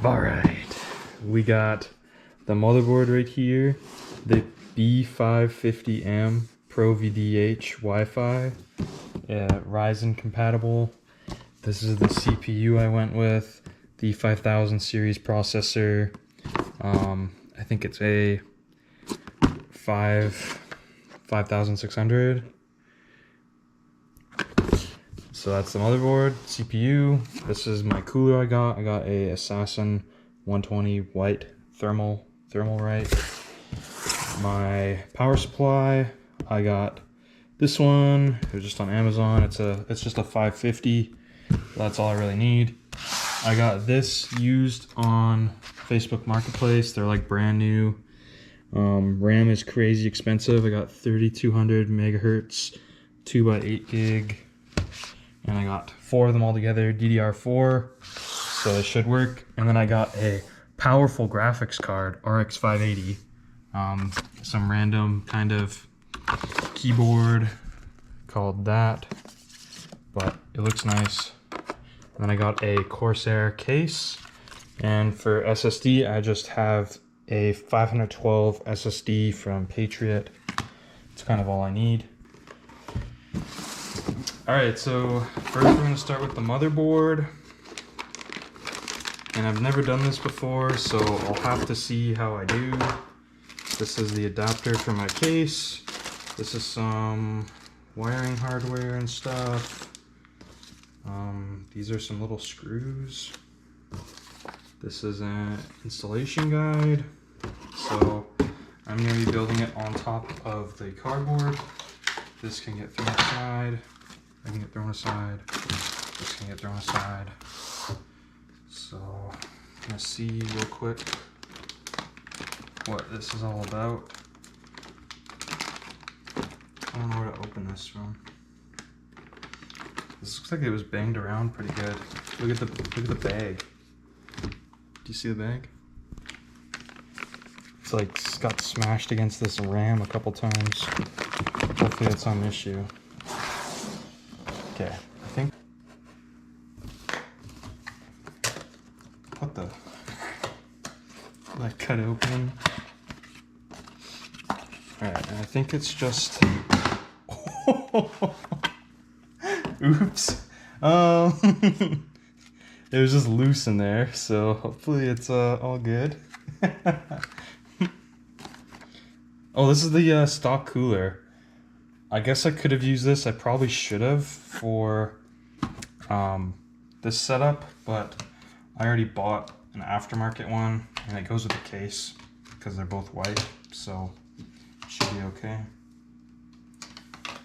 Alright, we got the motherboard right here, the B550M PRO-VDH Wi-Fi, Ryzen compatible. This is the CPU I went with, the 5000 series processor. I think it's a 5600. So that's the motherboard, CPU. This is my cooler I got. I got a Assassin 120 white Thermalright. My power supply, I got this one. It was just on Amazon. It's just a 550. That's all I really need. I got this used on Facebook Marketplace. They're like brand new. RAM is crazy expensive. I got 3200 megahertz, 2x8 gig. And I got 4 of them all together, DDR4, so they should work. And then I got a powerful graphics card, RX 580. Some random kind of keyboard called that, but it looks nice. And then I got a Corsair case. And for SSD, I just have a 512 SSD from Patriot. It's kind of all I need. Alright, so first we're going to start with the motherboard. And I've never done this before, so I'll have to see how I do. This is the adapter for my case. This is some wiring hardware and stuff. These are some little screws. This is an installation guide. So I'm going to be building it on top of the cardboard. This can get thrown aside. I can get thrown aside. This can get thrown aside. So I'm gonna see real quick what this is all about. I don't know where to open this from. This looks like it was banged around pretty good. Look at the bag. Do you see the bag? It's like it's got smashed against this RAM a couple times. Hopefully that's not an issue. Okay, I think. What the? Like cut open. Alright, and I think it's just. Oops. It was just loose in there, so hopefully it's all good. Oh, this is the stock cooler. I guess I could have used this. I probably should have for this setup, but I already bought an aftermarket one, and it goes with the case because they're both white, so it should be okay.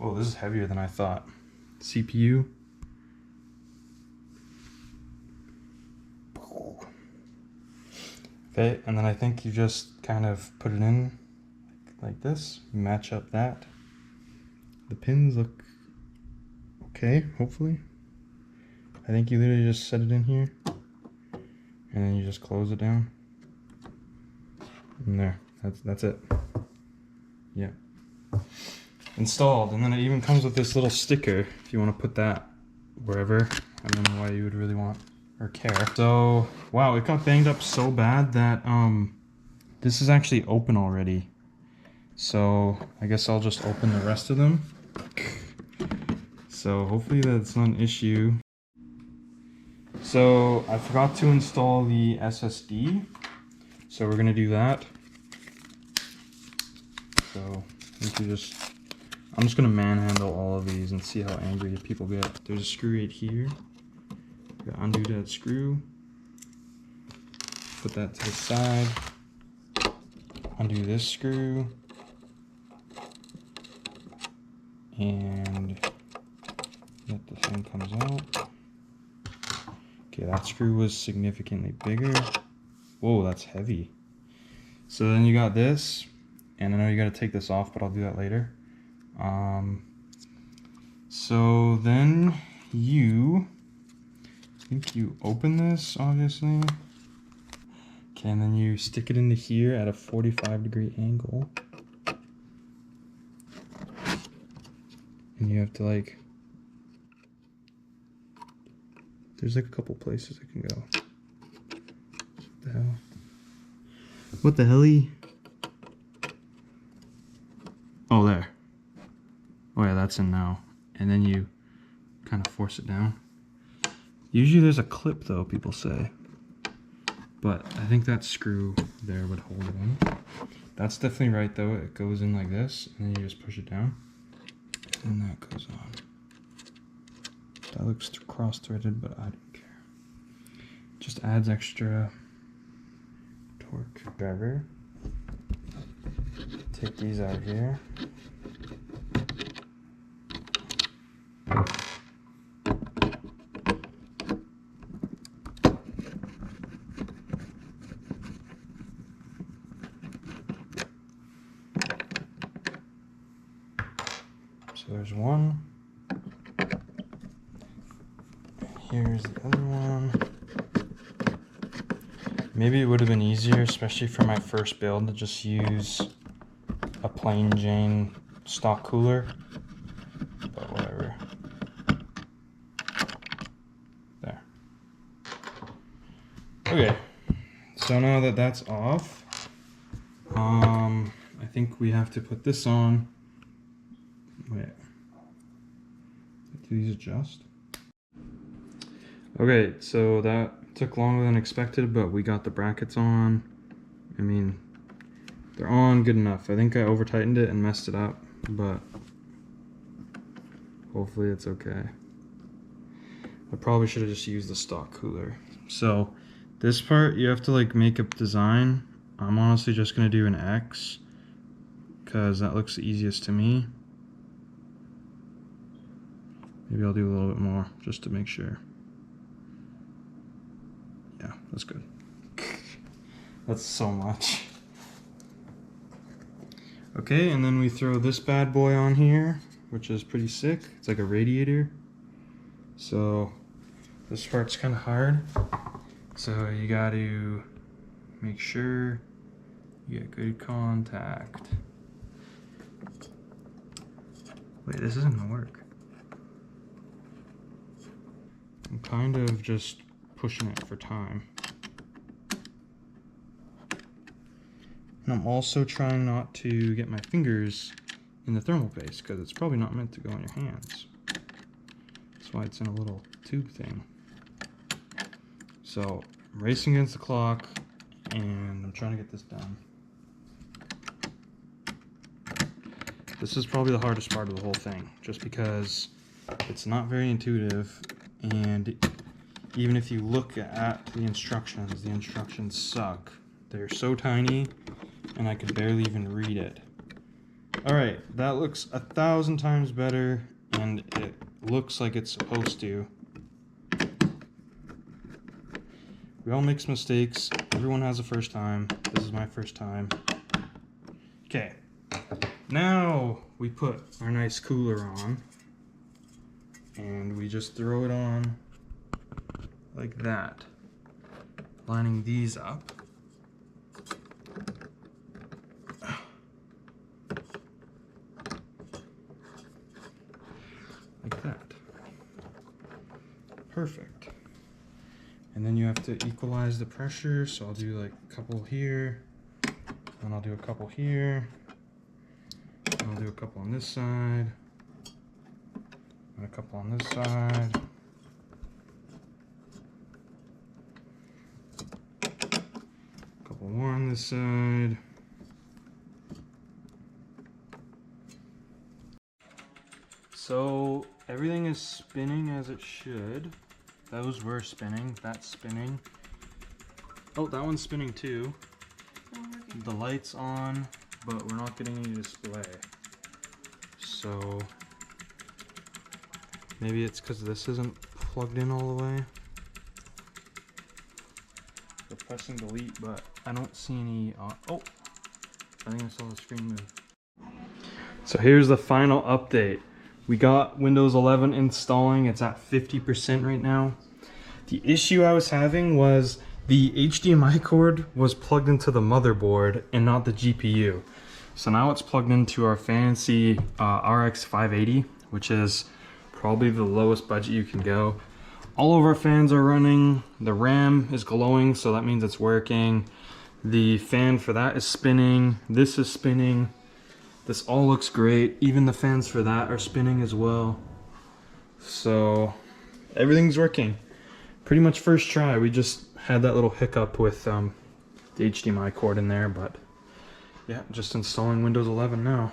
Oh, this is heavier than I thought. CPU. Okay, and then I think you just kind of put it in like this, match up that. The pins look okay, hopefully. I think you literally just set it in here and then you just close it down. And there, that's it. Yeah. Installed, and then it even comes with this little sticker if you want to put that wherever. I don't know why you would really want or care. So, wow, it got banged up so bad that this is actually open already. So, I guess I'll just open the rest of them. So hopefully that's not an issue. So I forgot to install the SSD. So we're gonna do that. So I'm just gonna manhandle all of these and see how angry people get. There's a screw right here. Gotta undo that screw. Put that to the side. Undo this screw. And let the thing comes out. Okay, that screw was significantly bigger. Whoa, that's heavy. So then you got this, and I know you gotta take this off, but I'll do that later. So then I think you open this, obviously. Okay, and then you stick it into here at a 45-degree angle. And you have to like, there's like a couple places it can go. What the hell? Oh, there. Oh yeah, that's in now. And then you kind of force it down. Usually there's a clip though, people say. But I think that screw there would hold it in. That's definitely right though. It goes in like this, and then you just push it down. And that goes on. That looks cross-threaded, but I don't care. Just adds extra torque driver. Take these out here. So there's one. Here's the other one. Maybe it would have been easier, especially for my first build, to just use a plain Jane stock cooler, but whatever. There. Okay, so now that that's off, I think we have to put this on. Wait, do these adjust? Okay, so that took longer than expected, but we got the brackets on. I mean, they're on good enough. I think I over tightened it and messed it up, but hopefully it's okay. I probably should have just used the stock cooler. So this part, you have to like make a design. I'm honestly just gonna do an X because that looks the easiest to me. Maybe I'll do a little bit more just to make sure. Yeah, that's good. That's so much. Okay, and then we throw this bad boy on here, which is pretty sick. It's like a radiator. So this part's kind of hard. So you got to make sure you get good contact. Wait, this isn't gonna work. I'm kind of just pushing it for time. And I'm also trying not to get my fingers in the thermal paste because it's probably not meant to go on your hands. That's why it's in a little tube thing. So I'm racing against the clock and I'm trying to get this done. This is probably the hardest part of the whole thing, just because it's not very intuitive, and even if you look at the instructions suck. They're so tiny and I could barely even read it. Alright, that looks 1,000 times better, and it looks like it's supposed to. We all make mistakes. Everyone has a first time. This is my first time. Okay, now we put our nice cooler on, and we just throw it on like that, lining these up. Like that. Perfect. And then you have to equalize the pressure, so I'll do like a couple here, and I'll do a couple here, and I'll do a couple on this side, and a couple on this side. A couple more on this side. So everything is spinning as it should. Those were spinning, that's spinning. Oh, that one's spinning too. The light's on, but we're not getting any display. So maybe it's because this isn't plugged in all the way. We're pressing delete, but I don't see any, oh, I think I saw the screen move. So here's the final update. We got Windows 11 installing. It's at 50% right now. The issue I was having was the HDMI cord was plugged into the motherboard and not the GPU. So now it's plugged into our fancy RX 580, which is probably the lowest budget you can go. All of our fans are running. The RAM is glowing, so that means it's working. The fan for that is spinning. This is spinning. This all looks great. Even the fans for that are spinning as well. So everything's working. Pretty much first try. We just had that little hiccup with the HDMI cord in there, but yeah, just installing Windows 11 now.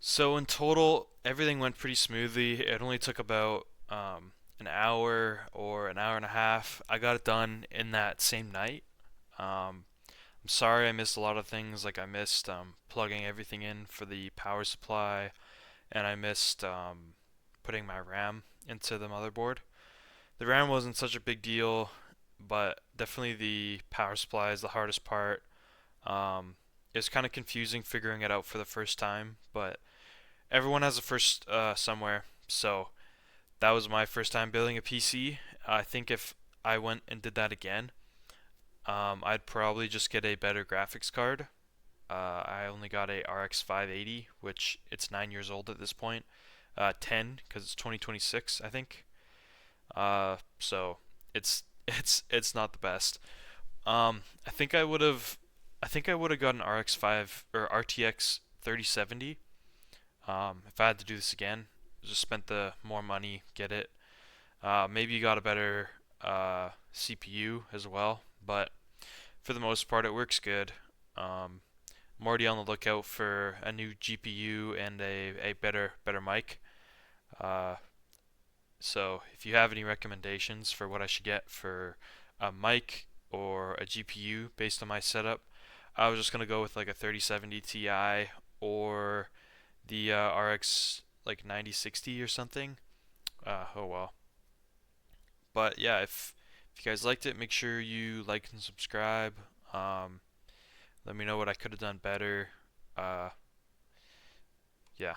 So in total, everything went pretty smoothly. It only took about an hour or an hour and a half. I got it done in that same night. I'm sorry I missed a lot of things. Like I missed plugging everything in for the power supply, and I missed putting my RAM into the motherboard. The RAM wasn't such a big deal, but definitely the power supply is the hardest part. It was kind of confusing figuring it out for the first time, but everyone has a first somewhere. So that was my first time building a PC. I think if I went and did that again, I'd probably just get a better graphics card. I only got a RX 580, which it's 9 years old at this point. 10 because it's 2026, I think. So it's it's not the best. I think I would have got an RX 5 or RTX 3070. If I had to do this again, just spent the more money, get it. Maybe you got a better CPU as well, but for the most part, it works good. I'm already on the lookout for a new GPU and a better mic. Uh, so if you have any recommendations for what I should get for a mic or a GPU based on my setup, I was just gonna go with like a 3070 Ti or the RX like 9060 or something. Oh well. But yeah, if you guys liked it, make sure you like and subscribe. Um, Let me know what I could have done better. Uh, yeah.